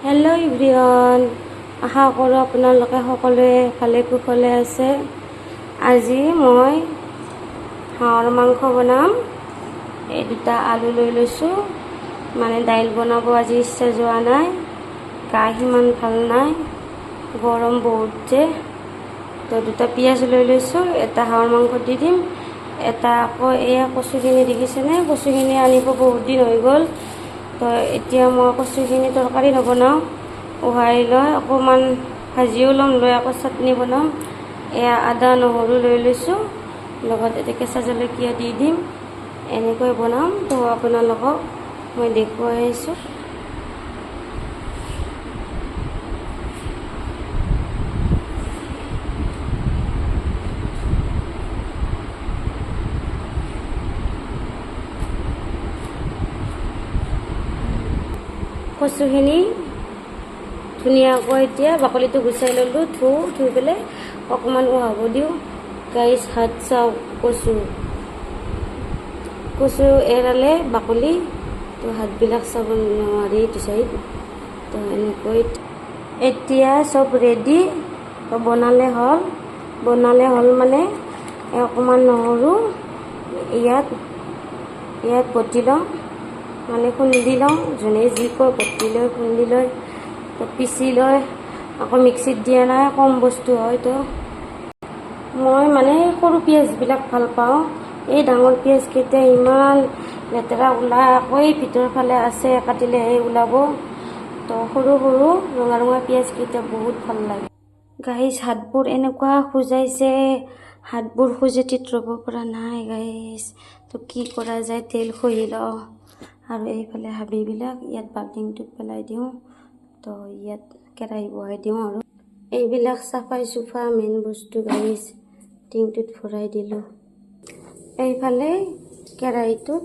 Hello' everyone, আশা কৰোঁ আপোনালোকে সকলোৱে ভালে কুশলে আছে। আজি মই হাঁহৰ মাংস বনাম। এই দুটা আলু লৈ লৈছোঁ, মানে দাইল বনাব আজি ইচ্ছা যোৱা নাই, গা সিমান ভাল নাই, গৰম বহুত যে। তো দুটা পিঁয়াজ লৈ লৈছোঁ, এটা হাঁহৰ মাংস দি দিম, এটা আকৌ এয়া কচুখিনি দেখিছেনে, কচুখিনি আনিব বহুত দিন হৈ গ'ল। তো এতিয়া মই কচুখিনি তৰকাৰী নবনাওঁ, উহাই লৈ অকণমান ভাজিও ল'ম, লৈ আকৌ চাটনি বনাম। এয়া আদা নহৰু লৈ লৈছোঁ, লগত এতিয়া কেঁচা জলকীয়া দি দিম, এনেকৈ বনাম। তো আপোনালোকক মই দেখুৱাই আহিছোঁ। কচুখিনি ধুনীয়াকৈ এতিয়া বাকলিটো গুচাই ল'লোঁ, ধুই পেলাই অকণমান উহাব দিওঁ। গাইছ, হাত চাওক, কচু এৰালে বাকলি, তো হাতবিলাক চাব নোৱাৰি এইটো চাইড। তো এনেকৈ এতিয়া চব ৰেডি, তো বনালে হ'ল মানে অকণমান নহৰু ইয়াত বটি লওঁ, মানে খুন্দি লওঁ, যোনে যি কয় বটি লৈ খুন্দি লৈ, তো পিচি লৈ আকৌ মিক্সিত দিয়া নাই, কম বস্তু হয়। তো মই মানে সৰু পিঁয়াজবিলাক ভাল পাওঁ, এই ডাঙৰ পিঁয়াজকেইটা ইমান লেতেৰা ওলাই, আকৌ এই ভিতৰৰ ফালে আছে, কাটিলেহে ওলাব। তো সৰু ৰঙা পিঁয়াজকেইটা বহুত ভাল লাগে। গাইছ, হাতবোৰ এনেকুৱা খুজাইছে, হাতবোৰ খুজেটিত ৰ'ব পৰা নাই গাইছ। তো কি কৰা যায়, তেল খহি লওঁ, আৰু এইফালে হাবিবিলাক ইয়াত বাল্টিংটোত পেলাই দিওঁ। তো ইয়াত কেৰাহী বহাই দিওঁ, আৰু এইবিলাক চাফাই চুফা মেইন বস্তু গাইছ, টিংটোত ভৰাই দিলোঁ। এইফালে কেৰাহীটোত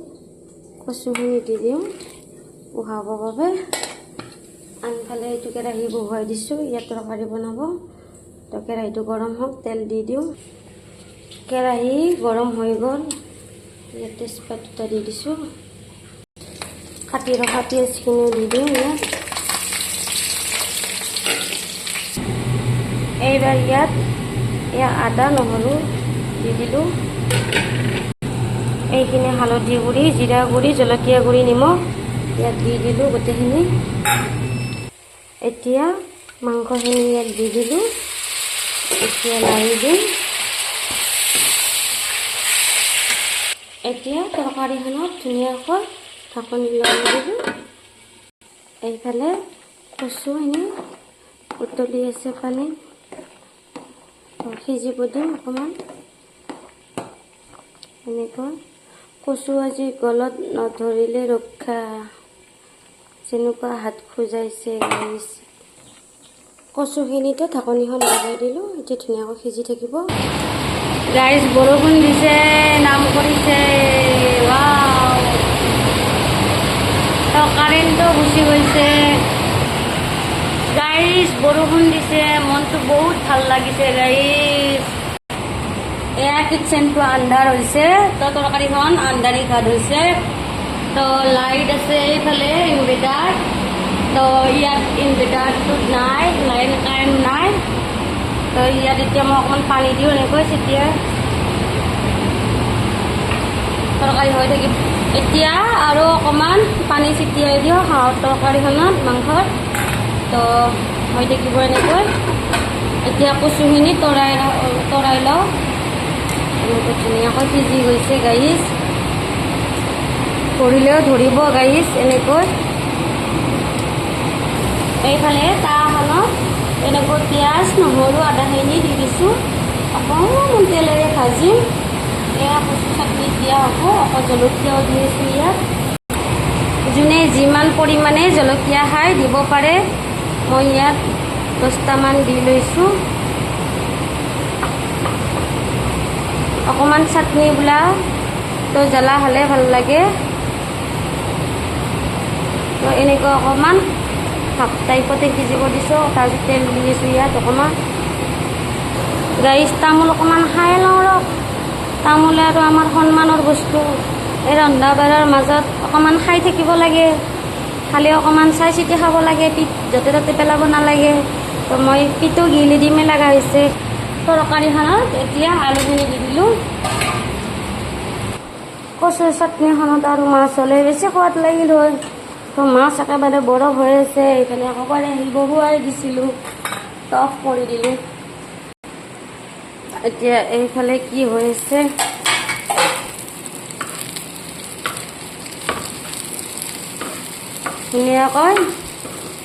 কচুখিনি দি দিওঁ উহাবৰ বাবে, আনফালে এইটো কেৰাহী বহুৱাই দিছোঁ, ইয়াত তৰকাৰী বনাব। তো কেৰাহীটো গৰম হওক, তেল দি দিওঁ। কেৰাহী গৰম হৈ গ'ল, ইয়াত তেজপাত দুটা দি দিছোঁ, কাটি ৰখা পিঁয়াজখিনিও দি দিওঁ ইয়াত। এইবাৰ ইয়াত আদা নহৰু দি দিলোঁ। এইখিনি হালধি গুড়ি, জিৰা গুড়ি, জলকীয়া গুড়ি, নিমখ ইয়াত দি দিলোঁ গোটেইখিনি। এতিয়া মাংসখিনি ইয়াত দি দিলোঁ, এতিয়া লাৰি দিম। এতিয়া তৰকাৰীখনত ধুনীয়াকৈ ঢাকনি লগাই দিলোঁ। এইফালে কচুখিনি উতলি আছে পানী, সিজিব দিম অকণমান। এনেকৈ কচু আজি গলত নধৰিলে ৰক্ষা, যেনেকুৱা হাত খুজাইছে গাইছ। কচুখিনিতে ঢাকনিখন লগাই দিলোঁ, এতিয়া ধুনীয়াকৈ সিজি থাকিব। গাইছ, বৰষুণ দিছে, নাম কৰিছে, ৱাও। তো কাৰেণ্টটো গুচি গৈছে গাইছ, বৰষুণ দিছে, মনটো বহুত ভাল লাগিছে গাইছ। এয়া কিটচেনটো আন্ধাৰ হৈছে, তো তৰকাৰীখন আন্ধাৰী ঘাট হৈছে। তো লাইট আছে এইফালে, ইনভাৰ্টাৰ। তো ইয়াত ইনভাৰ্টাৰটোত নাই, কাৰেণ্ট নাই। তো ইয়াত এতিয়া মই অকণমান পানী দিওঁ, এনেকৈ তেতিয়া তৰকাৰী হৈ থাকিব। এতিয়া আৰু অকণমান পানী ছিটিয়াই দিওঁ হাঁহৰ তৰকাৰীখনত, মাংসত। তো হৈ থাকিব এনেকৈ। এতিয়া কচুখিনি তৰাই লওঁ, এনেকৈ ধুনীয়াকৈ সিজি গৈছে গাইছ। ধৰিলেও ধৰিব গাইছ এনেকৈ। এইফালে তাৱাখনত এনেকৈ পিঁয়াজ নহৰু আদাখিনি দি দিছোঁ, অকণমান তেলেৰে ভাজিম। এয়া কচু চাটনি দিয়া হ'ব, আকৌ জলকীয়াও দি আছোঁ ইয়াত। যোনে যিমান পৰিমাণে জলকীয়া খায় দিব পাৰে, মই ইয়াত 10টামান দি লৈছোঁ। অকণমান চাটনি বোলা তো জ্বলা হ'লে ভাল লাগে। তো এনেকৈ অকণমান ভাপ টাইপতে সিজিব দিছোঁ, তাৰপিছত তেল দি দিছোঁ ইয়াত অকণমান। গাইছ, তামোল অকণমান খাই লওঁ ৰ, তামোলে আৰু আমাৰ সন্মানৰ বস্তু, এই ৰন্ধা বঢ়াৰ মাজত অকণমান খাই থাকিব লাগে। খালি অকণমান চাই চিতি খাব লাগে, পিঠ য'তে ত'তে পেলাব নালাগে। তো মই পিঠো গিলি দিমে লগা হৈছে। তৰকাৰীখনত এতিয়া আলুখিনি দি দিলোঁ। কচুৰ চাটনিখনত আৰু মাছ হ'লে বেছি সোৱাদ লাগিল হয়। তো মাছ একেবাৰে বৰফ হৈ আছে, এইফালে আকৌ কেৰাহী বহুৱাই দিছিলোঁ, তো অফ কৰি দিলোঁ। এতিয়া এইফালে কি হৈ আছে, ধুনীয়াকৈ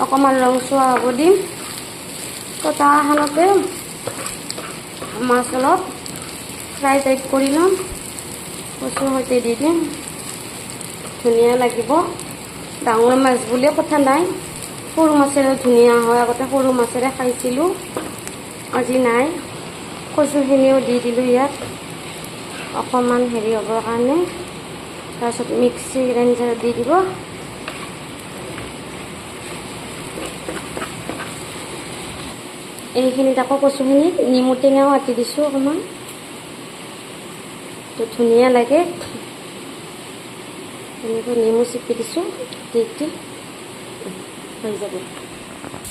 অকণমান ৰংচোৱা হ'ব দিম। তো তাৱাখনতে মাছ অলপ ফ্ৰাই টাইপ কৰি ল'ম, কচুৰ সৈতে দি দিম, ধুনীয়া লাগিব। ডাঙৰ মাছ বুলিও কথা নাই, সৰু মাছেৰে ধুনীয়া হয়। আগতে সৰু মাছেৰে খাইছিলোঁ, আজি নাই। কচুখিনিও দি দিলোঁ ইয়াত অকণমান হেৰি হ'বৰ কাৰণে। তাৰপিছত মিক্সি গ্ৰাইণ্ডাৰত দি দিব। এইখিনিত আকৌ কচুখিনিত নেমু টেঙাও কাটি দিছোঁ অকণমান, তো ধুনীয়া লাগে। এনেকৈ নেমু চেপি দিছোঁ, দি হৈ যাব।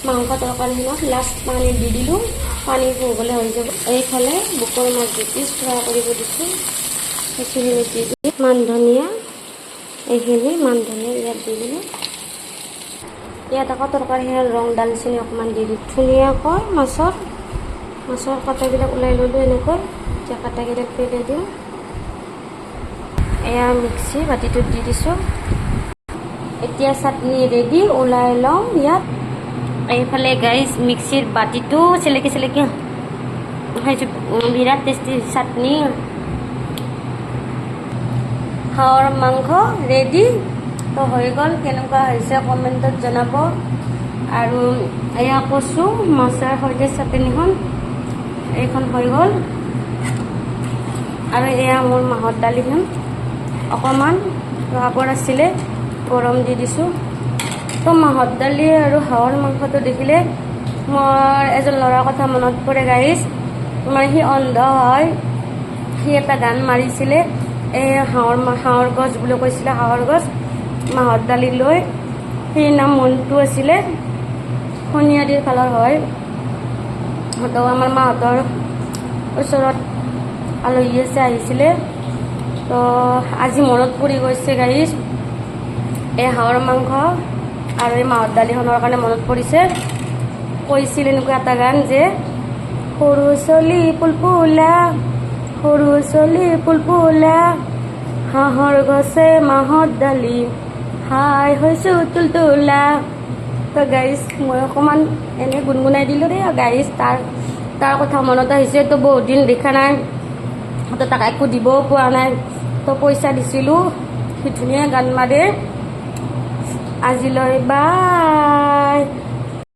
মাংস তৰকাৰীখনত লাষ্ট পানী দি দিলোঁ, পানী হ'বলৈ হৈ যাব। এইফালে বুকৰ মাছ দি পিচ ফ্ৰাই কৰিব দিছোঁ, সেইখিনি দি দি মান ধনিয়া, এইখিনি মান ধনিয়া ইয়াত দি দিলোঁ। ইয়াত আকৌ তৰকাৰীখনত ৰং দালচেনি অকণমান দি দিলোঁ। ধুনীয়াকৈ মাছৰ কাটাবিলাক ওলাই ল'লোঁ এনেকৈ। এতিয়া কাটাকেইটাক পেলাই দিওঁ। এয়া মিক্সি বাতিটোত দি দিছোঁ। এতিয়া চাটনি ৰেডি, ওলাই লওঁ ইয়াত। এইফালে গাইজ মিক্সিৰ বাতিটো চেলেকি খাইছোঁ, বিৰাট টেষ্টি চাটনি। হাঁহৰ মাংস ৰেডি। তো হৈ গ'ল, কেনেকুৱা হৈছে কমেণ্টত জনাব। আৰু এয়া কচু মাছৰ সৈতে চাটনিখন, এইখন হৈ গ'ল। আৰু এয়া মোৰ মাহৰ দালিখন অকণমান ৰাবৰ আছিলে, গৰম দি দিছোঁ। তো মাহৰ দালি আৰু হাঁহৰ মাংসটো দেখিলে মোৰ এজন ল'ৰাৰ কথা মনত পৰে গাইজ। মানে সি অন্ধ হয়, সি এটা গান মাৰিছিলে, এই হাঁহৰ গছ বুলি কৈছিলে, হাঁহৰ গছ মাহৰ দালি লৈ। সেই নাম মন্টু আছিলে, শনিয়াদিৰ ফালৰ হয়। তো আমাৰ মাহঁতৰ ওচৰত আলহী আছে, আহিছিলে। তো আজি মনত পৰি গৈছে গাইজ, এই হাঁহৰ মাংস আৰু এই মাহৰ দালিখনৰ কাৰণে মনত পৰিছে। কৈছিল এনেকুৱা এটা গান যে, সৰু চলি পুলপুলা, সৰু চলি পুলপুলা, হাঁহৰ গছে মাহৰ দালি, হাই হৈছোঁ তুলতুলা। তো গাইজ মই অকণমান এনেই গুণগুণাই দিলোঁ দেই গাইজ। তাৰ কথা মনত আহিছে। তো বহুত দিন দেখা নাই, তো তাক একো দিবও পোৱা নাই। তো পইচা দিছিলোঁ, সি ধুনীয়া গান মাৰে। আজিলৈ বাই।